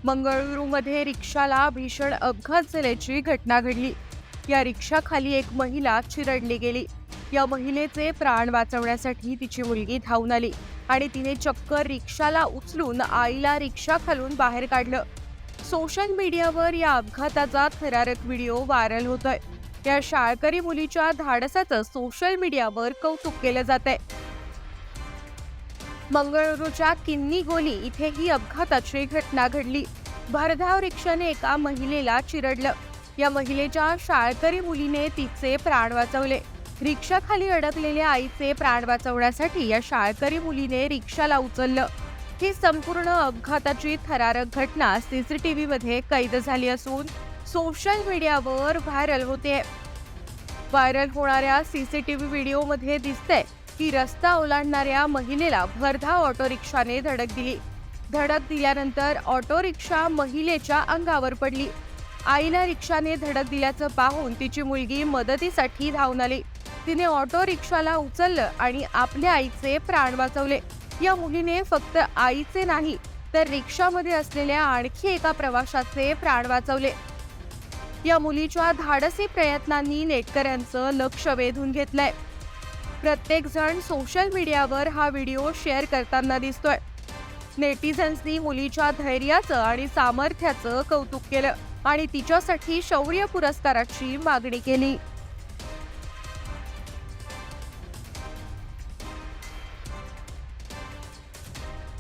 मंगळुरूमध्ये रिक्षाला भीषण अपघात झाल्याची घटना घडली। या रिक्षाखाली एक महिला चिरडली गेली। या महिलेचे प्राण वाचवण्यासाठी तिची मुलगी धावून आली आणि तिने चक्क रिक्षाला उचलून आईला रिक्षाखालून बाहेर काढलं। सोशल मीडियावर या अपघाताचा थरारक व्हिडिओ व्हायरल होतोय। या शाळकरी मुलीच्या धाडसाचं सोशल मीडियावर कौतुक केलं जातंय। मंगळुरूच्या किन्नीगोली इथे ही अपघाताची घटना घडली। भरधाव रिक्षाने एका महिलेला चिरडलं। या महिलेच्या शाळकरी मुलीने तिचे प्राण वाचवले। रिक्षाखाली अडकलेल्या आईचे प्राण वाचवण्यासाठी या शाळकरी मुलीने रिक्षाला उचललं। ही संपूर्ण अपघाताची थरारक घटना सीसीटीव्ही मध्ये कैद झाली असून सोशल मीडियावर व्हायरल होते। व्हायरल होणाऱ्या सीसीटीव्ही व्हिडिओमध्ये दिसतंय की रस्ता ओलांडणाऱ्या महिलेला भरधाव ऑटो रिक्षाने धडक दिली। धडक दिल्यानंतर ऑटो रिक्षा महिलेच्या अंगावर पडली। आईला रिक्षाने धडक दिल्याचं पाहून तिची मुलगी मदतीसाठी धावून आली। तिने ऑटो रिक्षाला उचललं आणि आपल्या आईचे प्राण वाचवले। या मुलीने फक्त आईचे नाही तर रिक्षामध्ये असलेल्या आणखी एका प्रवाशाचे प्राण वाचवले। या मुलीच्या धाडसी प्रयत्नांनी नेटकऱ्यांचं लक्ष वेधून घेतलंय। प्रत्येक जण सोशल मीडियावर हा व्हिडिओ शेअर करताना दिसतोय। नेटिझन्सनी मुलीच्या धैर्याचं आणि सामर्थ्याचं कौतुक केलं आणि तिच्यासाठी शौर्य पुरस्काराची मागणी केली।